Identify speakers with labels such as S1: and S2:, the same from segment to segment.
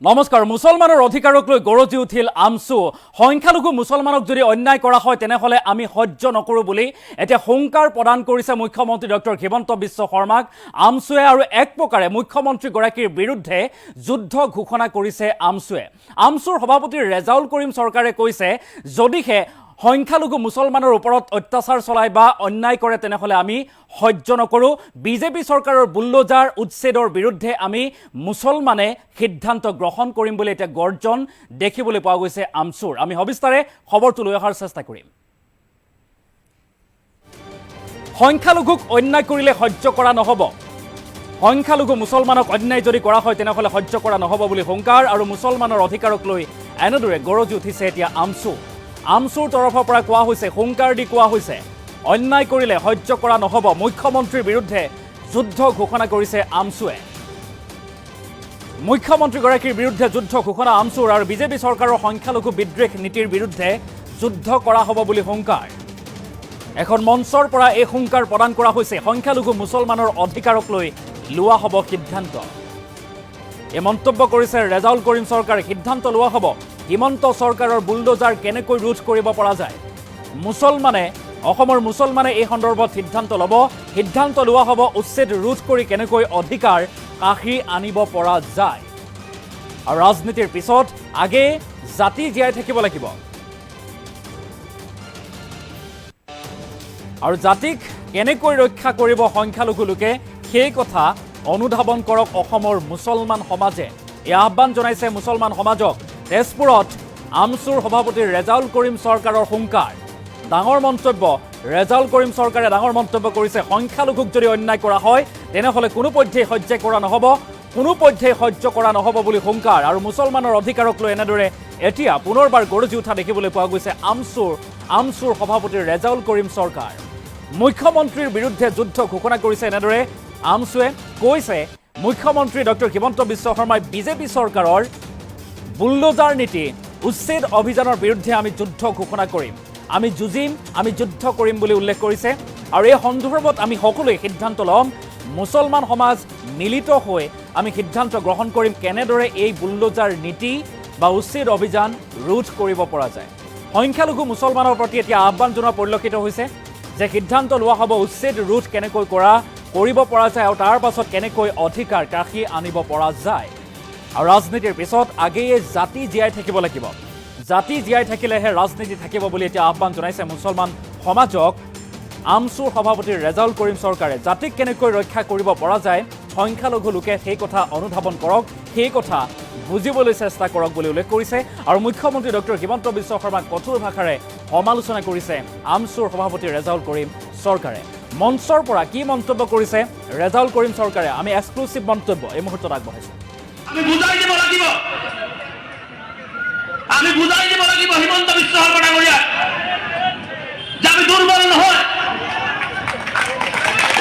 S1: নমস্কাৰ। মুছলমানৰ অধিকাৰক লৈ গৰজি উঠিল আমছু। সংখ্যালঘু মুছলমানক যদি অন্যায় কৰা হয় তেনেহলে আমি সহ্য নকৰোঁ বুলি এতিয়া হুংকাৰ প্ৰদান কৰিছে মুখ্যমন্ত্ৰী ডক্টৰ হিমন্ত বিশ্ব শৰ্মাক আমছুৱে, আৰু এক প্ৰকাৰে মুখ্যমন্ত্ৰীগৰাকীৰ বিৰুদ্ধে যুদ্ধ ঘোষণা কৰিছে আমছুৱে। আমছুৰ সভাপতি ৰেজাউল কৰিম চৰকাৰে কৈছে, যদিহে সংখ্যালঘু মুছলমানৰ ওপৰত অত্যাচাৰ চলাই বা অন্যায় কৰে তেনেহলে আমি সহ্য নকৰোঁ। বিজেপি চৰকাৰৰ বুল্ডোজাৰ উচ্ছেদৰ বিৰুদ্ধে আমি মুছলমানে সিদ্ধান্ত গ্ৰহণ কৰিম বুলি এতিয়া গৰ্জন দেখিবলৈ পোৱা গৈছে আমছুৰ। আমি সবিস্তাৰে খবৰটো লৈ অহাৰ চেষ্টা কৰিম। সংখ্যালঘুক অন্যায় কৰিলে সহ্য কৰা নহ'ব। সংখ্যালঘু মুছলমানক অন্যায় যদি কৰা হয় তেনেহলে সহ্য কৰা নহ'ব বুলি হুংকাৰ, আৰু মুছলমানৰ অধিকাৰক লৈ এনেদৰে গৰজি উঠিছে এতিয়া আমছু। আমছুৰ তৰফৰ পৰা কোৱা হৈছে, হুংকাৰ দি কোৱা হৈছে, অন্যায় কৰিলে সহ্য কৰা নহ'ব। মুখ্যমন্ত্ৰীৰ বিৰুদ্ধে যুদ্ধ ঘোষণা কৰিছে আমছুৱে। মুখ্যমন্ত্ৰীগৰাকীৰ বিৰুদ্ধে যুদ্ধ ঘোষণা আমছুৰ, আৰু বিজেপি চৰকাৰৰ সংখ্যালঘু বিদ্বেষ নীতিৰ বিৰুদ্ধে যুদ্ধ কৰা হ'ব বুলি হুংকাৰ। এখন মঞ্চৰ পৰা এই হুংকাৰ প্ৰদান কৰা হৈছে, সংখ্যালঘু মুছলমানৰ অধিকাৰক লৈ লোৱা হ'ব সিদ্ধান্ত। এই মন্তব্য কৰিছে ৰেজাউল কৰিম চৰকাৰে। সিদ্ধান্ত লোৱা হ'ব হিমন্ত চৰকাৰৰ বুল্ডোজাৰ কেনেকৈ ৰোধ কৰিব পৰা যায়। অসমৰ মুছলমানে এই সন্দৰ্ভত সিদ্ধান্ত ল'ব। সিদ্ধান্ত লোৱা হ'ব উচ্ছেদ ৰোধ কৰি কেনেকৈ অধিকাৰ কাষী আনিব পৰা যায়। আৰু ৰাজনীতিৰ পিছত আগে জাতি জীয়াই থাকিব লাগিব, আৰু জাতিক কেনেকৈ ৰক্ষা কৰিব সংখ্যালঘু লোকে সেই কথা অনুধাৱন কৰক অসমৰ মুছলমান সমাজে। এই আহ্বান জনাইছে মুছলমান সমাজক। তেজপুৰত আমছুৰ সভাপতি ৰেজাউল কৰিম চৰকাৰৰ হুংকাৰ। ডাঙৰ মন্তব্য, ৰেজাউল কৰিম চৰকাৰে ডাঙৰ মন্তব্য কৰিছে। সংখ্যালঘুক যদি অন্যায় কৰা হয় তেনেহলে কোনোপধ্যেই সহ্য কৰা নহ'ব বুলি হুংকাৰ, আৰু মুছলমানৰ অধিকাৰক লৈ এনেদৰে এতিয়া পুনৰবাৰ গৰজি উঠা দেখিবলৈ পোৱা গৈছে আমছুৰ সভাপতি ৰেজাউল কৰিম চৰকাৰ। মুখ্যমন্ত্ৰীৰ বিৰুদ্ধে যুদ্ধ ঘোষণা কৰিছে এনেদৰে আমছুৱে। কৈছে মুখ্যমন্ত্ৰী ডক্টৰ হিমন্ত বিশ্ব শৰ্মাই বিজেপি চৰকাৰৰ বুল্ডোজাৰ নীতি উচ্ছেদ অভিযানৰ বিৰুদ্ধে আমি যুদ্ধ ঘোষণা কৰিম, আমি যুঁজিম, আমি যুদ্ধ কৰিম বুলি উল্লেখ কৰিছে। আৰু এই সন্দৰ্ভত আমি সকলোৱে সিদ্ধান্ত ল'ম, মুছলমান সমাজ মিলিত হৈ আমি সিদ্ধান্ত গ্ৰহণ কৰিম কেনেদৰে এই বুল্ডোজাৰ নীতি বা উচ্ছেদ অভিযান ৰোধ কৰিব পৰা যায়। সংখ্যালঘু মুছলমানৰ প্ৰতি এতিয়া আহ্বান জনোৱা পৰিলক্ষিত হৈছে যে সিদ্ধান্ত লোৱা হ'ব উচ্ছেদ ৰোধ কেনেকৈ কৰিব পৰা যায়, আৰু তাৰ পাছত কেনেকৈ অধিকাৰ কাষী আনিব পৰা যায়। আৰু ৰাজনীতিৰ পিছত আগেয়ে জাতি জীয়াই থাকিব লাগিব, জাতি জীয়াই থাকিলেহে ৰাজনীতি থাকিব বুলি এতিয়া আহ্বান জনাইছে মুছলমান সমাজক আমছুৰ সভাপতি ৰেজাউল কৰিম চৰকাৰে। জাতিক কেনেকৈ ৰক্ষা কৰিব পৰা যায় সংখ্যালঘু লোকে সেই কথা অনুধাৱন কৰক, সেই কথা বুজিবলৈ চেষ্টা কৰক বুলি উল্লেখ কৰিছে। আৰু মুখ্যমন্ত্ৰী ডক্টৰ হিমন্ত বিশ্ব শৰ্মাক কঠোৰ ভাষাৰে সমালোচনা কৰিছে আমছুৰ সভাপতি ৰেজাউল কৰিম চৰকাৰে। মঞ্চৰ পৰা কি মন্তব্য কৰিছে ৰেজাউল কৰিম চৰকাৰে, আমি এক্সক্লুচিভ মন্তব্য এই মুহূৰ্তত আগবঢ়াইছোঁ।
S2: আমি বুজাই দিব লাগিব হিমন্ত বিশ্ব শৰ্মা ডাঙৰীয়া যে আমি দুৰ্বল নহয়,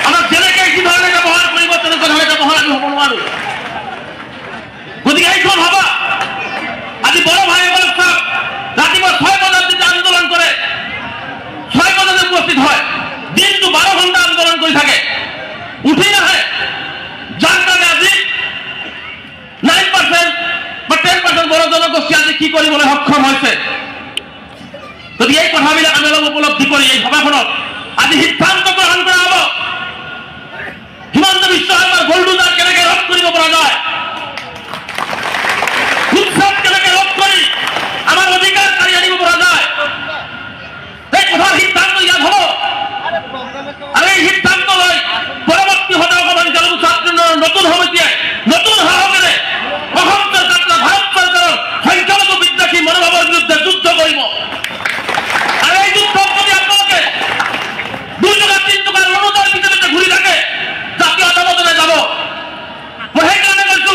S2: আমাক যেনেকৈ কি ধৰণে ব্যৱহাৰ কৰিব তেনেকুৱা ধৰণে ব্যৱহাৰ আমি হ'ব নোৱাৰো। গতিকে এইখন সভা আজি বড় ভাইসকলক চাওক, ৰাতিপুৱা 6 বজাত যেতিয়া আন্দোলন কৰে, 6 বজাতে উপস্থিত হয়, দিনটো 12 ঘণ্টা আন্দোলন কৰি থাকে, উঠি নাহে। যাৰ কাৰণে আজি 9% বা 10% বড়ো জনগোষ্ঠী আজি কি কৰিবলৈ সক্ষম হৈছে। গতিকে এই কথাবিলাক আমি অলপ উপলব্ধি কৰি এই সভাখনত আজি সিদ্ধান্ত গ্ৰহণ কৰা হ'ব হিমন্ত বিশ্ব শৰ্মাৰ বুল্ডোজাৰ কেনেকৈ ৰোধ কৰিব পৰা যায়, উৎসৱ কেনেকৈ ৰোধ কৰি আমাৰ অধিকাৰ কাঢ়ি আনিব পৰা যায়, এই কথাৰ সিদ্ধান্ত ইয়াত হ'ব। আৰু এই সিদ্ধান্ত লৈ পৰৱৰ্তী সদস্য জনগোষ্ঠীৰ নতুন সমিতিয়ে নতুন সাহসেৰে অসম চৰকাৰ ভাৰত চৰকাৰৰ সংখ্যালঘু বিদ্বেষী মনোভাৱৰ বিৰুদ্ধে যুদ্ধ কৰিব। আৰু এই যুদ্ধত যদি আপোনালোকে 2 টকা 3 টকাৰ অনুদান পিছতে ঘূৰি থাকে, জাতীয় আদালতলৈ যাব। মই সেইকাৰণে কৈছো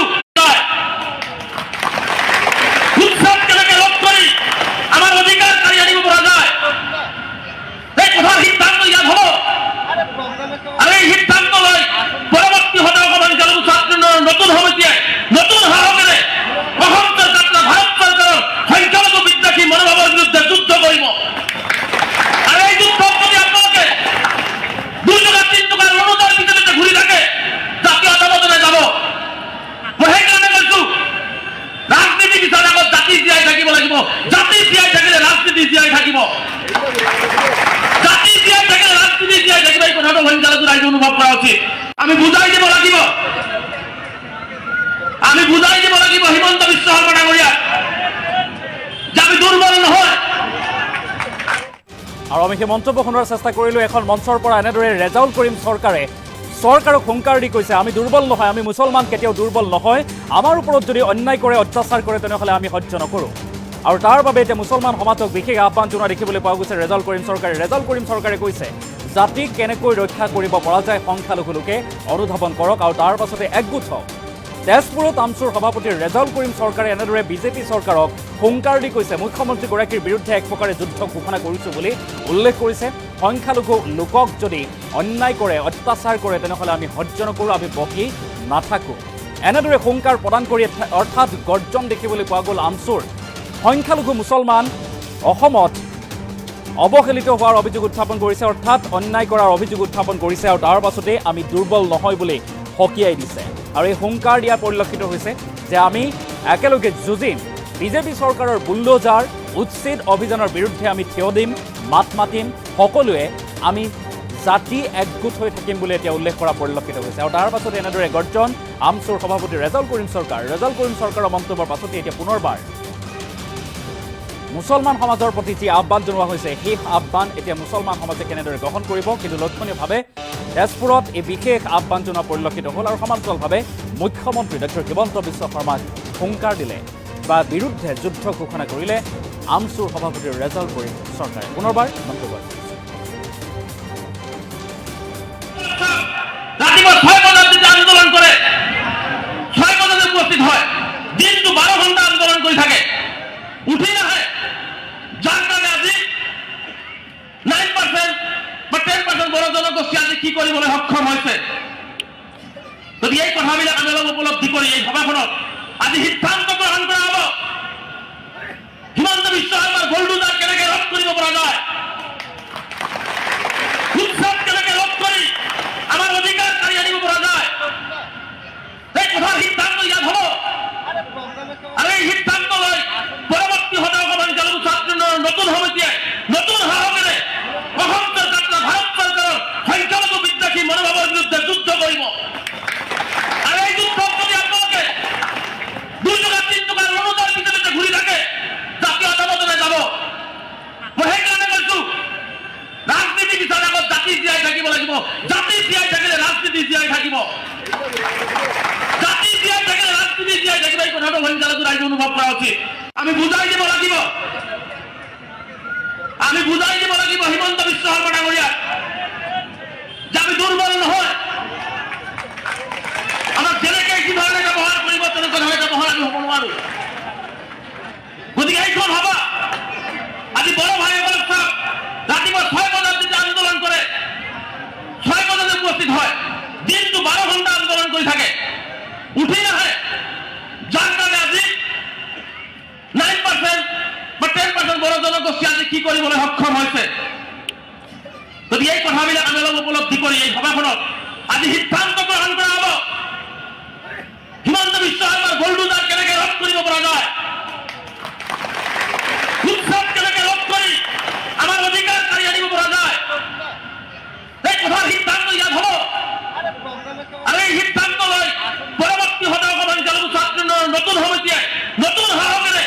S2: লাগিব জাতি জীয়াই থাকিলে ৰাজনীতি জীয়াই থাকিব জাতি জীয়াই থাকিলে ৰাজনীতি জীয়াই থাকিব এই কথাটো সংখ্যালঘু ৰাইজে অনুভৱ কৰা উচিত আমি বুজাই দিব লাগিব হিমন্ত বিশ্ব শৰ্মা ডাঙৰীয়া যে আমি দুৰ্বল নহয়
S1: আৰু আমি সেই মন্তব্য শুনাৰ চেষ্টা কৰিলোঁ এখন মঞ্চৰ পৰা এনেদৰে ৰেজাউল কৰিম চৰকাৰক হুংকাৰ দি কৈছে আমি দুৰ্বল নহয় আমি মুছলমান কেতিয়াও দুৰ্বল নহয় আমাৰ ওপৰত যদি অন্যায় কৰে অত্যাচাৰ কৰে তেনেহ'লে আমি সহ্য নকৰোঁ আৰু তাৰ বাবে এতিয়া মুছলমান সমাজক বিশেষ আহ্বান জনোৱা দেখিবলৈ পোৱা গৈছে ৰেজাউল কৰিম চৰকাৰে কৈছে জাতিক কেনেকৈ ৰক্ষা কৰিব পৰা যায় সংখ্যালঘু লোকে অনুধাৱন কৰক আৰু তাৰ পাছতে একগোট হওক তেজপুৰত আমছুৰ সভাপতি ৰেজাউল কৰিম চৰকাৰে এনেদৰে বিজেপি চৰকাৰক হুংকাৰ দি কৈছে মুখ্যমন্ত্ৰীগৰাকীৰ বিৰুদ্ধে এক প্ৰকাৰে যুদ্ধ ঘোষণা কৰিছোঁ বুলি উল্লেখ কৰিছে সংখ্যালঘু লোকক যদি অন্যায় কৰে অত্যাচাৰ কৰে তেনেহ'লে আমি সহ্য নকৰোঁ আমি বহি নাথাকোঁ এনেদৰে হুংকাৰ প্ৰদান কৰি অৰ্থাৎ গৰ্জন দেখিবলৈ পোৱা গ'ল আমছুৰ সংখ্যালঘু মুছলমান অসমত অৱহেলিত হোৱাৰ অভিযোগ উত্থাপন কৰিছে অৰ্থাৎ অন্যায় কৰাৰ অভিযোগ উত্থাপন কৰিছে আৰু তাৰ পাছতে আমি দুৰ্বল নহয় বুলি সকীয়াই দিছে আৰু এই হুংকাৰ দিয়া পৰিলক্ষিত হৈছে যে আমি একেলগে যুঁজিম বিজেপি চৰকাৰৰ বুল্ডোজাৰ উচ্ছেদ অভিযানৰ বিৰুদ্ধে আমি থিয় দিম মাত মাতিম সকলোৱে আমি জাতি একগোট হৈ থাকিম বুলি এতিয়া উল্লেখ কৰা পৰিলক্ষিত হৈছে আৰু তাৰ পাছতে এনেদৰে গৰ্জন আমছুৰ সভাপতি ৰেজাউল কৰিম চৰকাৰৰ মন্তব্যৰ পাছতে এতিয়া পুনৰবাৰ মুছলমান সমাজৰ প্ৰতি যি আহ্বান জনোৱা হৈছে সেই আহ্বান এতিয়া মুছলমান সমাজে কেনেদৰে গ্ৰহণ কৰিব কিন্তু লক্ষণীয়ভাৱে তেজপুৰত এই বিশেষ আহ্বান জনোৱা পৰিলক্ষিত হ'ল আৰু সমান্তৰালভাৱে মুখ্যমন্ত্ৰী ডক্টৰ হিমন্ত বিশ্ব শৰ্মাক হুংকাৰ দিলে বা বিৰুদ্ধে যুদ্ধ ঘোষণা কৰিলে আমছুৰ সভাপতি ৰেজাউল কৰিম চৰকাৰে পুনৰবাৰ মন্তব্য
S2: ৰাতিপুৱা 6 বজাত যেতিয়া আন্দোলন কৰে 6 বজাতে উপস্থিত হয় দিনটো 12 ঘণ্টা আন্দোলন কৰি থাকে উঠি নাহে যাৰ কাৰণে আজি 9% বা 10% বড়ো জনগোষ্ঠী আজি কি কৰিবলৈ সক্ষম হৈছে যদি এই কথাবিলাক আমি অলপ উপলব্ধি কৰি এই সভাখনত আজি সিদ্ধান্ত গ্ৰহণ কৰা হ'ব হিমন্ত বিশ্ব শৰ্মাৰ গোল্ডোজাৰ কেনেকৈ ৰোধ কৰিব পৰা যায় উৎসৱ কেনেকৈ ৰোধ কৰি আমাৰ অধিকাৰ কাঢ়ি আনিব পৰা যায় এই কথাৰ সিদ্ধান্ত ইয়াত হ'ব আৰু এই সিদ্ধান্ত লৈ পৰৱৰ্তী সদস্য সংখ্যালঘু ছাত্ৰৰ নতুন সমিতিয়ে নতুন সাহসেৰে অসমৰ যাত্ৰা ভাৰত চৰকাৰৰ সংখ্যালঘু বিদ্বেষী মনোভাৱৰ বিৰুদ্ধে যুদ্ধ কৰিব আৰু এই যুদ্ধত যদি আপোনালোকে 2 টকা 3 টকাৰ অনুদান পিছতে ঘূৰি থাকে জাতীয় আদালতলৈ যাব মই সেইকাৰণে কৈছোঁ ৰাজনীতি বিচাৰ আগত জাতি জীয়াই থাকিব লাগিব জাতি জীয়াই থাকিলে ৰাজনীতি জীয়াই থাকিব জাতি জীয়াই থাকিলে ৰাজনীতি জীয়াই থাকিব এই কথাটো সংখ্যালঘু ৰাইজে অনুভৱ কৰা উচিত আমি বুজাই দিব লাগিব হিমন্ত বিশ্ব শৰ্মা ডাঙৰীয়া যে আমি দুৰ্বল নহয় আমাক যেনেকে কি ধৰণে ব্যৱহাৰ কৰিব তেনেকুৱা ধৰণে ব্যৱহাৰ আমি হ'ব নোৱাৰো গতিকে এইখন সভা আজি বড়ো ভাইসকলক চাওক ৰাতিপুৱা 6 বজাত যেতিয়া আন্দোলন কৰে 6 বজাতে উপস্থিত হয় দিনটো 12 ঘণ্টা আন্দোলন কৰি থাকে উঠি নাহে যাৰ কাৰণে আজি 9% বা 10% বড়ো জনগোষ্ঠী আজি কি কৰিবলৈ সক্ষম হৈছে যদি এই কথাবিলাক আমি অলপ উপলব্ধি কৰি এই সভাখনত আজি সিদ্ধান্ত গ্ৰহণ কৰা হ'ব হিমন্ত বিশ্ব শৰ্মাৰ গোল্ডোজাৰ কেনেকৈ ৰোধ কৰিব পৰা যায় উৎসৱ কেনেকৈ ৰোধ কৰি আমাৰ অধিকাৰ কাঢ়ি আনিব পৰা যায় এই কথাৰ সিদ্ধান্ত ইয়াত হ'ব আৰু এই সিদ্ধান্ত লৈ পৰৱৰ্তী সদস্য সংখ্যালঘু ছাত্ৰৰ নতুন সমিতিয়ে নতুন সাহসেৰে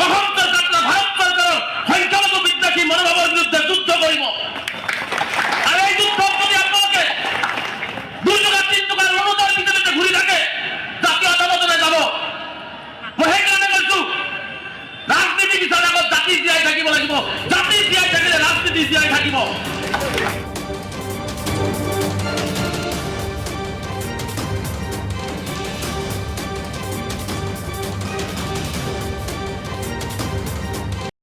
S2: অসমৰ যাত্ৰা ভাৰত চৰকাৰৰ সংখ্যালঘু বিদ্বেষী মনোভাৱৰ বিৰুদ্ধে যুদ্ধ কৰিব আৰু এই যুদ্ধত যদি আপোনালোকে 2 টকা 3 টকাৰ অনুদান পিছতে ঘূৰি থাকে জাতীয় আদালতলৈ যাব মই সেইকাৰণে কৈছোঁ ৰাজনীতি বিচাৰ আগত জাতি জীয়াই থাকিব লাগিব জাতি জীয়াই থাকিলে ৰাজনীতি জীয়াই থাকিব